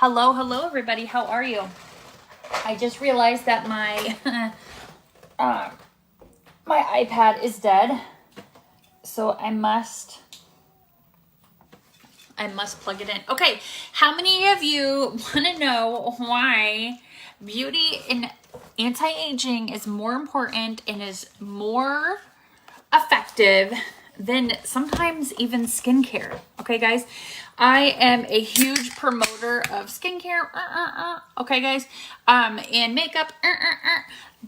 Hello, everybody. How are you? I just realized that my my iPad is dead, so I must plug it in. Okay, how many of you want to know why beauty and anti-aging is more important and is more effective than sometimes even skincare? Okay, guys, I am a huge promoter of skincare, okay, guys, and makeup,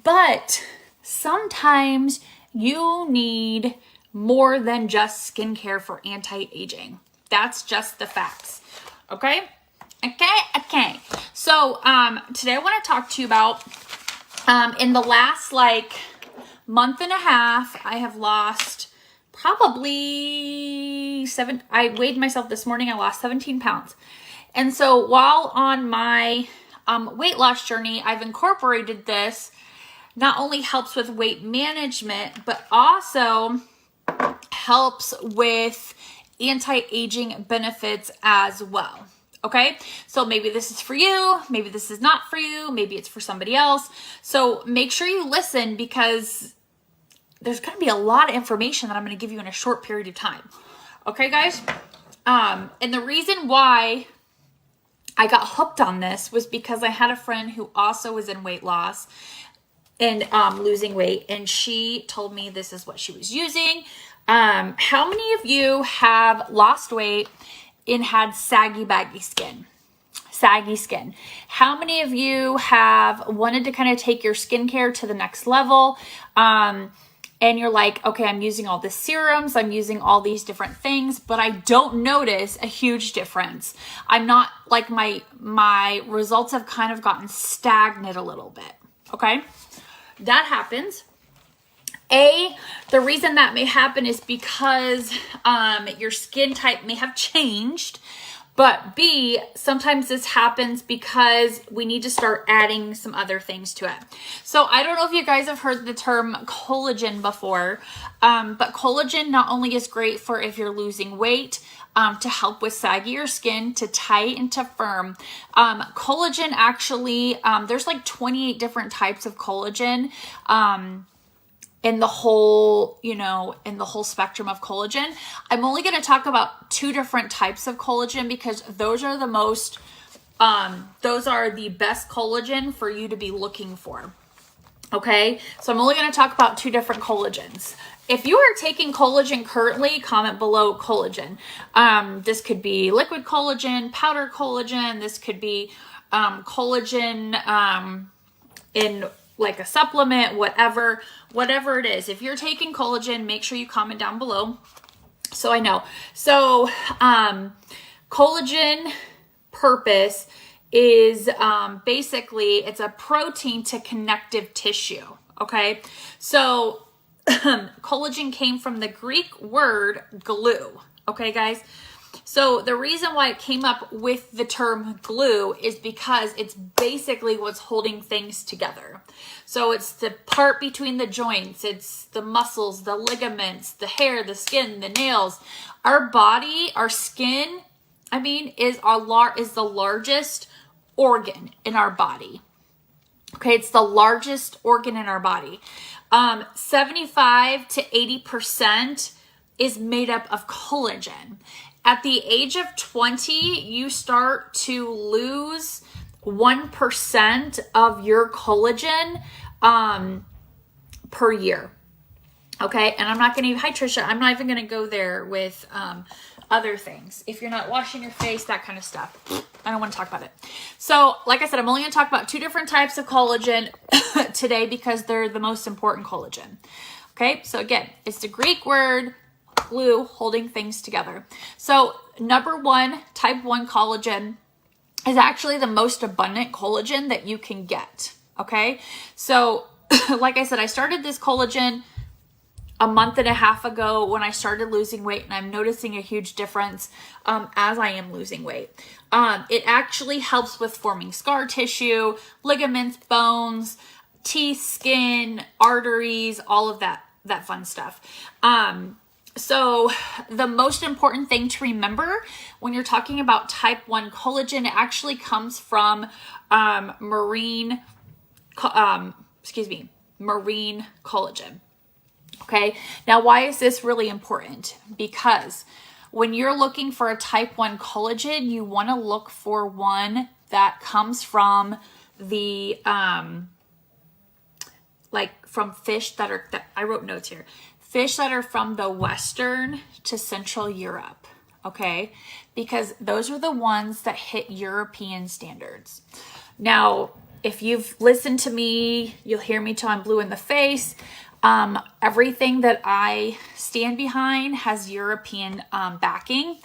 but sometimes you need more than just skincare for anti-aging. That's just the facts. Okay. So, today I want to talk to you about, in the last month and a half, I have lost probably I weighed myself this morning. I lost 17 pounds. And so while on my, weight loss journey, I've incorporated this. Not only helps with weight management, but also helps with anti-aging benefits as well. Okay, so maybe this is for you, maybe this is not for you, maybe it's for somebody else. So make sure you listen, because there's going to be a lot of information that I'm going to give you in a short period of time. Okay, guys? And the reason why I got hooked on this was because I had a friend who also was in weight loss and losing weight, and she told me this is what she was using. How many of you have lost weight and had saggy, baggy skin? Saggy skin. How many of you have wanted to kind of take your skincare to the next level? And you're like, okay, I'm using all the serums, I'm using all these different things, but I don't notice a huge difference. I'm not like my results have kind of gotten stagnant a little bit. Okay, that happens. The reason that may happen is because your skin type may have changed, but B, sometimes this happens because we need to start adding some other things to it. So I don't know if you guys have heard the term collagen before, but collagen not only is great for if you're losing weight, to help with saggier skin, to tight and to firm. Collagen actually, there's like 28 different types of collagen. In the whole spectrum of collagen. I'm only going to talk about 2 different types of collagen because those are the best collagen for you to be looking for. Okay, so I'm only going to talk about 2 different collagens. If you are taking collagen currently, comment below collagen. This could be liquid collagen, powder collagen. This could be collagen in like a supplement, whatever it is. If you're taking collagen, make sure you comment down below so I know. So collagen purpose is basically it's a protein to connective tissue. Okay, so collagen came from the Greek word glue. Okay, guys. So the reason why it came up with the term glue is because it's basically what's holding things together. So it's the part between the joints, it's the muscles, the ligaments, the hair, the skin, the nails. Our body, our skin, is the largest organ in our body. Okay, it's the largest organ in our body. 75 to 80% is made up of collagen. At the age of 20, you start to lose 1% of your collagen per year. Okay, and I'm not going to, hi Trisha, I'm not even going to go there with other things. If you're not washing your face, that kind of stuff. I don't want to talk about it. So, like I said, I'm only going to talk about 2 different types of collagen today because they're the most important collagen. Okay, so again, it's the Greek word glue, holding things together. So number 1, type 1 collagen is actually the most abundant collagen that you can get. Okay, so like I said, I started this collagen a month and a half ago when I started losing weight, and I'm noticing a huge difference as I am losing weight. It actually helps with forming scar tissue, ligaments, bones, teeth, skin, arteries, all of that fun stuff. So the most important thing to remember when you're talking about type 1 collagen, it actually comes from marine collagen. Okay, now why is this really important? Because when you're looking for a type 1 collagen, you want to look for one that comes from the like from fish that I wrote notes here. Fish that are from the Western to Central Europe, okay? Because those are the ones that hit European standards. Now, if you've listened to me, you'll hear me till I'm blue in the face. Everything that I stand behind has European backing.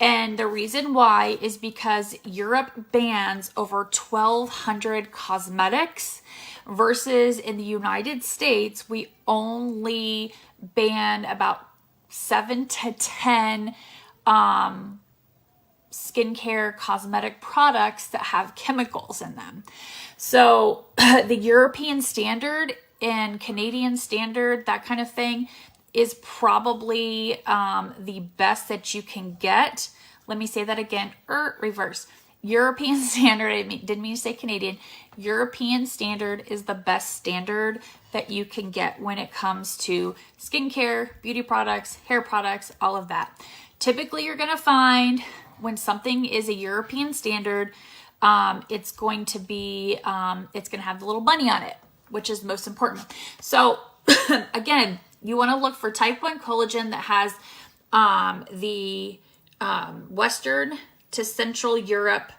And the reason why is because Europe bans over 1,200 cosmetics versus in the United States, we only ban about 7 to 10 skincare cosmetic products that have chemicals in them. So the European standard and Canadian standard, that kind of thing, is probably the best that you can get. Let me say that again, reverse. European standard, didn't mean to say Canadian. European standard is the best standard that you can get when it comes to skincare, beauty products, hair products, all of that. Typically, you're going to find when something is a European standard, it's going to have the little bunny on it, which is most important. So again, you want to look for type 1 collagen that has the Western to Central Europe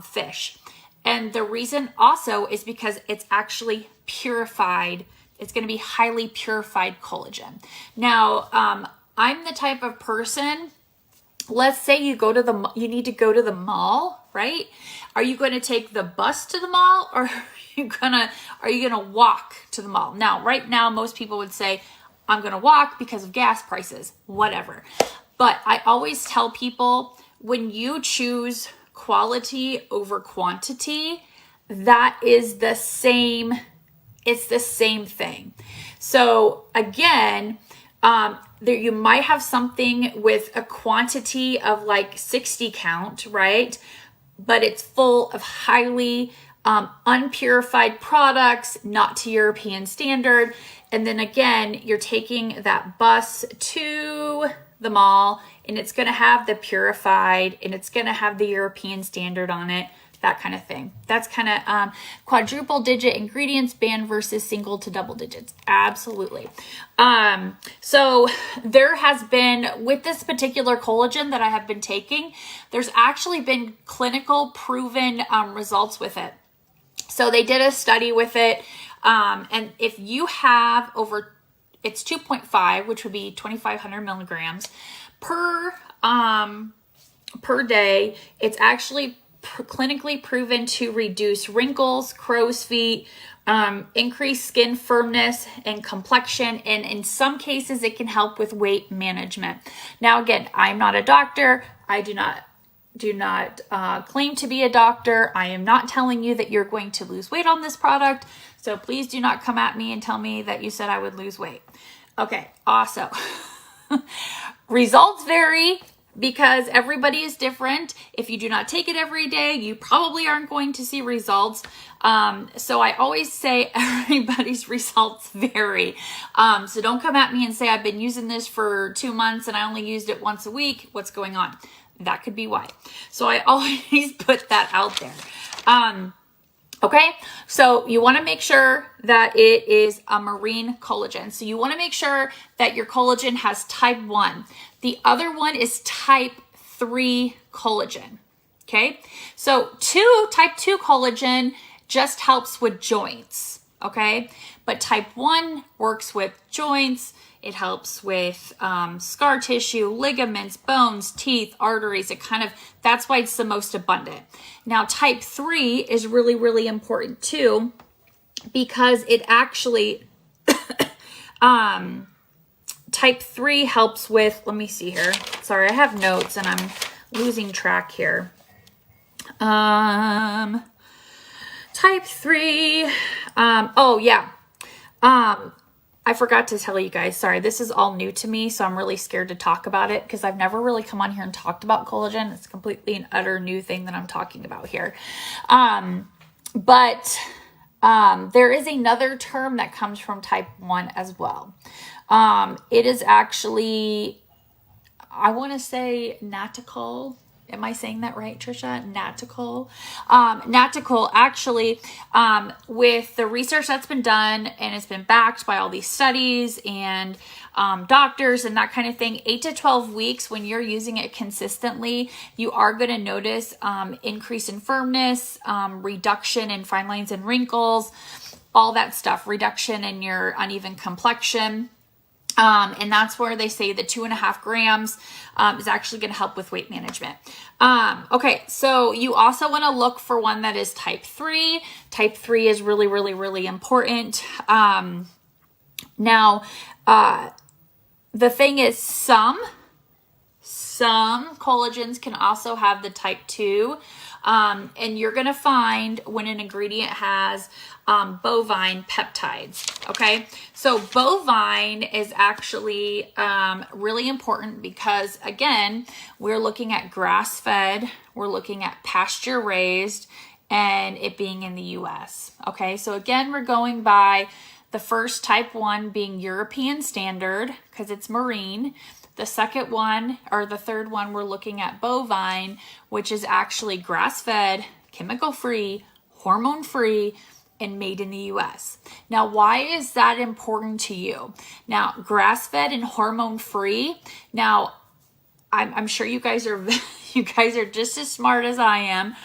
fish. And the reason also is because it's actually purified. It's going to be highly purified collagen. Now, I'm the type of person, let's say you need to go to the mall, right? Are you going to take the bus to the mall, or are you gonna walk to the mall? Now, right now, most people would say, I'm going to walk because of gas prices, whatever. But I always tell people, when you choose quality over quantity, that is the same, it's the same thing. So again, there you might have something with a quantity of like 60 count, right? But it's full of highly unpurified products, not to European standard. And then again, you're taking that bus to the mall, and it's going to have the purified, and it's going to have the European standard on it, that kind of thing. That's kind of quadruple digit ingredients banned versus single to double digits. Absolutely. So there has been, with this particular collagen that I have been taking, there's actually been clinical proven results with it. So they did a study with it. And if you have it's 2.5, which would be 2,500 milligrams per day. It's actually clinically proven to reduce wrinkles, crow's feet, increase skin firmness and complexion. And in some cases, it can help with weight management. Now, again, I'm not a doctor. I do not claim to be a doctor. I am not telling you that you're going to lose weight on this product. So please do not come at me and tell me that you said I would lose weight. Okay, also, results vary because everybody is different. If you do not take it every day, you probably aren't going to see results. So I always say everybody's results vary. So don't come at me and say, I've been using this for 2 months and I only used it once a week. What's going on? That could be why. So I always put that out there. Okay, so you want to make sure that it is a marine collagen. So you want to make sure that your collagen has type 1. The other one is type 3 collagen. Okay, so type 2 collagen just helps with joints. Okay, but type 1 works with joints. It helps with scar tissue, ligaments, bones, teeth, arteries. That's why it's the most abundant. Now, type 3 is really, really important too, because it actually, type 3 helps with, let me see here. Sorry, I have notes and I'm losing track here. Type 3, I forgot to tell you guys, sorry, this is all new to me, so I'm really scared to talk about it because I've never really come on here and talked about collagen. It's completely an utter new thing that I'm talking about here. But there is another term that comes from type 1 as well. It is actually, I want to say Natacol. Am I saying that right, Trisha? Natacol. Natacol, actually, with the research that's been done and it's been backed by all these studies and doctors and that kind of thing, 8 to 12 weeks, when you're using it consistently, you are going to notice increase in firmness, reduction in fine lines and wrinkles, all that stuff, reduction in your uneven complexion. And that's where they say the 2.5 grams is actually going to help with weight management. Okay, so you also want to look for one that is type 3. Type 3 is really, really, really important. Now, the thing is, some collagens can also have the type 2. And you're going to find when an ingredient has bovine peptides. Okay. So bovine is actually really important because, again, we're looking at grass fed, we're looking at pasture raised, and it being in the US. Okay. So again, we're going by the first type 1 being European standard because it's marine. The second one, or the third one, we're looking at bovine, which is actually grass-fed, chemical-free, hormone-free, and made in the US. Now, why is that important to you? Now, grass-fed and hormone-free. Now, I'm sure you guys are just as smart as I am,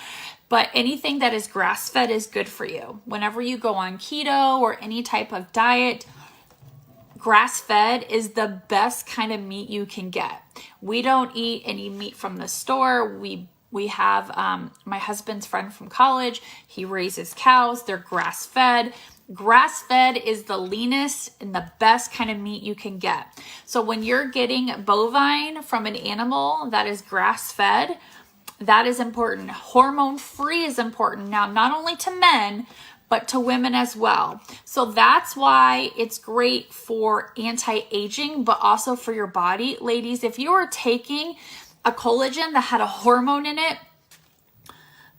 but anything that is grass-fed is good for you. Whenever you go on keto or any type of diet, grass-fed is the best kind of meat you can get. We don't eat any meat from the store. We have my husband's friend from college. He raises cows. They're grass-fed. Grass-fed is the leanest and the best kind of meat you can get. So when you're getting bovine from an animal that is grass-fed, that is important. Hormone-free is important. Now, not only to men, but to women as well. So that's why it's great for anti-aging, but also for your body. Ladies, if you are taking a collagen that had a hormone in it,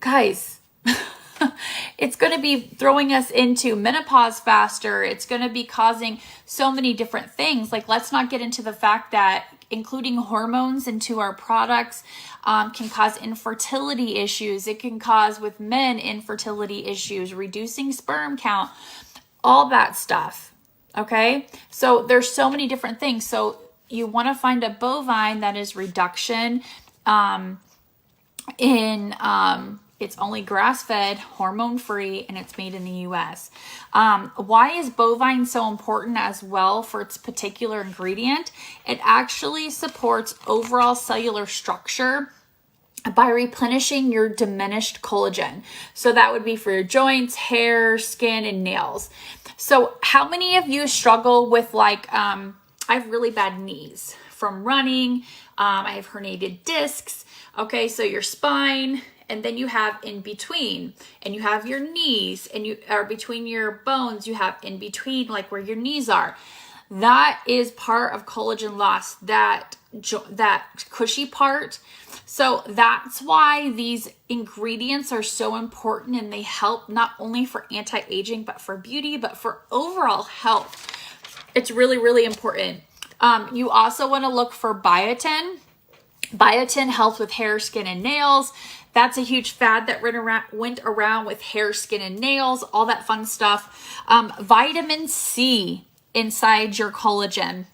guys, it's going to be throwing us into menopause faster. It's going to be causing so many different things. Like, let's not get into the fact that including hormones into our products can cause infertility issues. It can cause, with men, infertility issues, reducing sperm count, all that stuff. Okay. So there's so many different things. So you want to find a bovine that is reduction it's only grass-fed, hormone-free, and it's made in the US. Why is bovine so important as well for its particular ingredient? It actually supports overall cellular structure by replenishing your diminished collagen. So that would be for your joints, hair, skin, and nails. So how many of you struggle with I have really bad knees from running. I have herniated discs. Okay, so your spine, and then you have in between, and you have your knees, and you are between your bones, you have in between, like where your knees are. That is part of collagen loss, that cushy part. So that's why these ingredients are so important, and they help not only for anti-aging, but for beauty, but for overall health. It's really, really important. You also want to look for biotin. Biotin helps with hair, skin, and nails. That's a huge fad that went around with hair, skin, and nails, all that fun stuff. Vitamin C inside your collagen.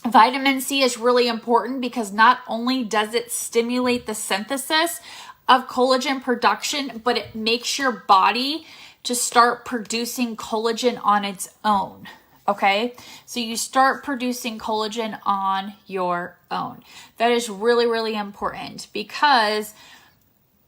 Vitamin C is really important because not only does it stimulate the synthesis of collagen production, but it makes your body to start producing collagen on its own. Okay, so you start producing collagen on your own. That is really, really important because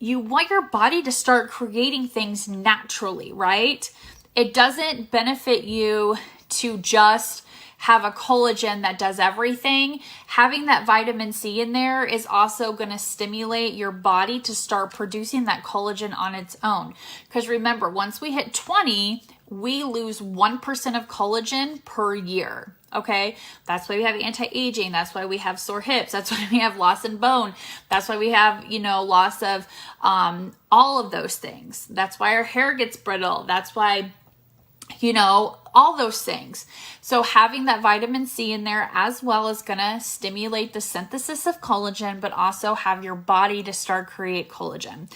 you want your body to start creating things naturally, right? It doesn't benefit you to just have a collagen that does everything. Having that vitamin C in there is also going to stimulate your body to start producing that collagen on its own. Because remember, once we hit 20, we lose 1% of collagen per year. Okay. That's why we have anti-aging. That's why we have sore hips. That's why we have loss in bone. That's why we have, loss of, all of those things. That's why our hair gets brittle. That's why, all those things. So having that vitamin C in there as well is going to stimulate the synthesis of collagen, but also have your body to start create collagen.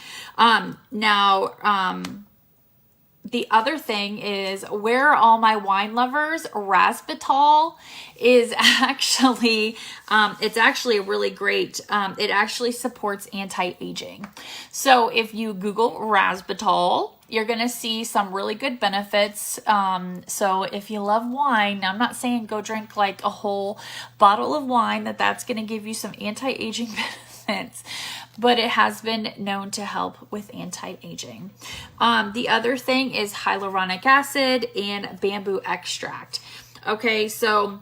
The other thing is, where are all my wine lovers? Rasbitol is actually, it's actually a really great, it actually supports anti-aging. So if you Google Rasbitol, you're going to see some really good benefits. So if you love wine, now I'm not saying go drink like a whole bottle of wine, that's going to give you some anti-aging benefits, but it has been known to help with anti-aging. The other thing is hyaluronic acid and bamboo extract. Okay, so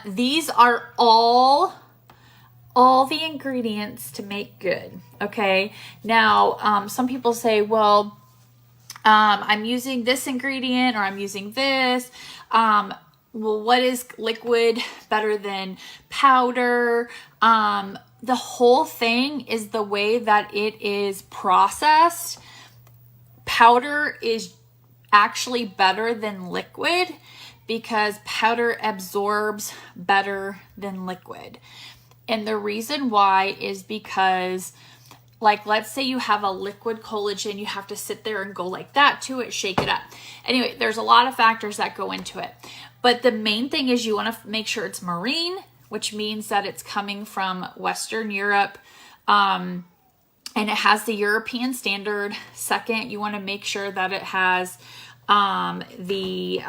these are all the ingredients to make good. Okay, now some people say, well, I'm using this ingredient or I'm using this. Well, what is liquid better than powder? The whole thing is the way that it is processed. Powder is actually better than liquid because powder absorbs better than liquid. And the reason why is because, like, let's say you have a liquid collagen, you have to sit there and go like that to it, shake it up. Anyway, there's a lot of factors that go into it. But the main thing is you want to make sure it's marine, which means that it's coming from Western Europe, and it has the European standard. Second, you want to make sure that it has the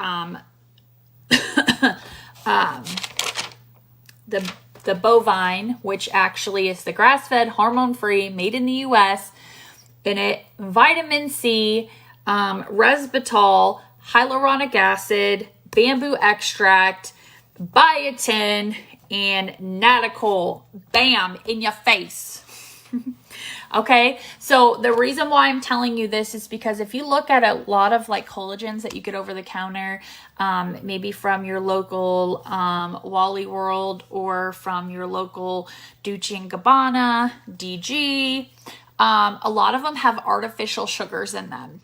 bovine, which actually is the grass-fed, hormone-free, made in the U.S. in it, vitamin C, resveratrol, hyaluronic acid, bamboo extract, biotin, and nattochol. Bam, in your face. Okay, so the reason why I'm telling you this is because if you look at a lot of like collagens that you get over the counter, maybe from your local Wally World or from your local Dolce & Gabbana, DG, a lot of them have artificial sugars in them.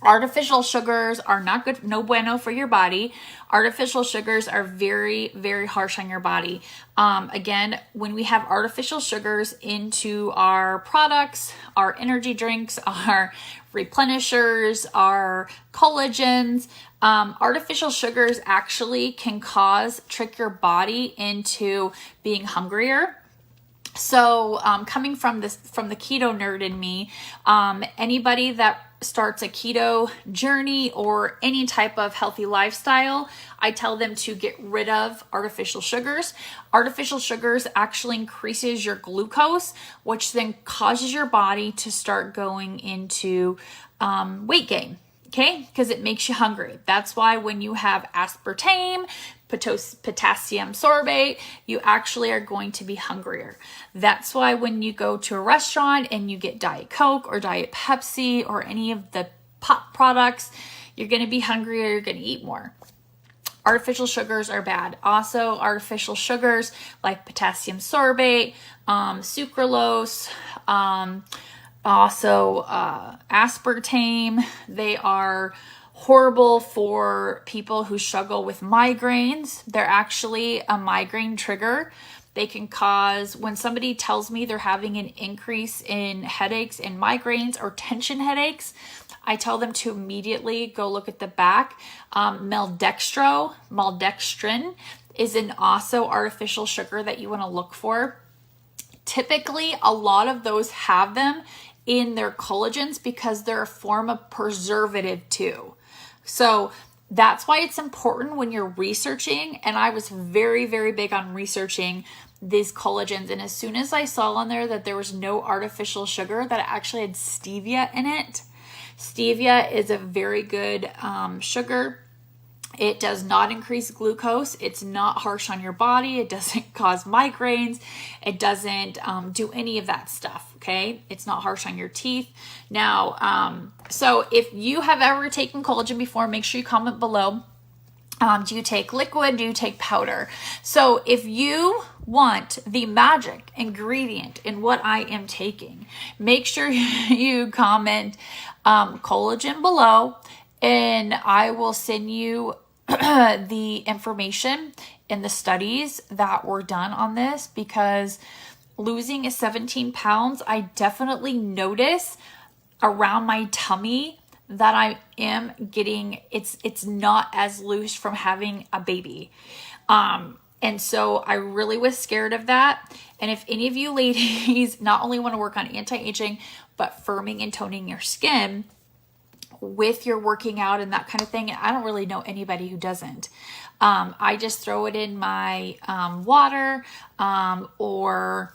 Artificial sugars are not good, no bueno for your body. Artificial sugars are very, very harsh on your body. Again, when we have artificial sugars into our products, our energy drinks, our replenishers, our collagens, artificial sugars actually can trick your body into being hungrier. So coming from the keto nerd in me, anybody that starts a keto journey or any type of healthy lifestyle, I tell them to get rid of artificial sugars. Artificial sugars actually increases your glucose, which then causes your body to start going into weight gain. Okay, because it makes you hungry. That's why when you have aspartame, potassium sorbate, you actually are going to be hungrier. That's why when you go to a restaurant and you get Diet Coke or Diet Pepsi or any of the pop products, you're going to be hungrier, you're going to eat more. Artificial sugars are bad. Also, artificial sugars like potassium sorbate, sucralose, also aspartame, they are horrible for people who struggle with migraines. They're actually a migraine trigger. They can cause, when somebody tells me they're having an increase in headaches and migraines or tension headaches, I tell them to immediately go look at the back. Maltodextrin is an also artificial sugar that you want to look for. Typically, a lot of those have them in their collagens because they're a form of preservative too. So that's why it's important when you're researching, and I was very, very big on researching these collagens, and as soon as I saw on there that there was no artificial sugar, that it actually had stevia in it. Stevia is a very good sugar. It does not increase glucose. It's not harsh on your body. It doesn't cause migraines. It doesn't do any of that stuff, okay? It's not harsh on your teeth. Now, so if you have ever taken collagen before, make sure you comment below. Do you take liquid? Do you take powder? So if you want the magic ingredient in what I am taking, make sure you comment collagen below, and I will send you the information and the studies that were done on this, because losing 17 pounds, I definitely notice around my tummy that I am getting, it's not as loose from having a baby. And so I really was scared of that. And if any of you ladies not only want to work on anti-aging, but firming and toning your skin with your working out and that kind of thing, I don't really know anybody who doesn't. I just throw it in my water, or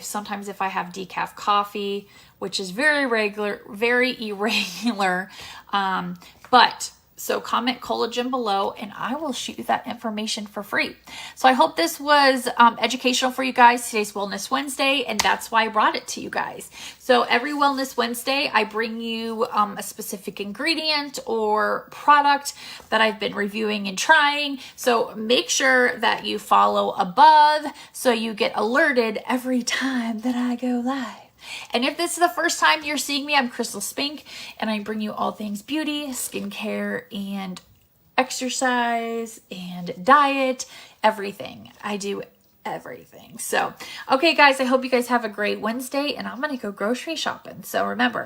sometimes if I have decaf coffee, which is very irregular. But so comment collagen below, and I will shoot you that information for free. So I hope this was educational for you guys. Today's Wellness Wednesday, and that's why I brought it to you guys. So every Wellness Wednesday, I bring you a specific ingredient or product that I've been reviewing and trying. So make sure that you follow above so you get alerted every time that I go live. And if this is the first time you're seeing me, I'm Crystal Spink, and I bring you all things beauty, skincare, and exercise, and diet, everything. I do everything. So, okay, guys, I hope you guys have a great Wednesday, and I'm going to go grocery shopping. So remember,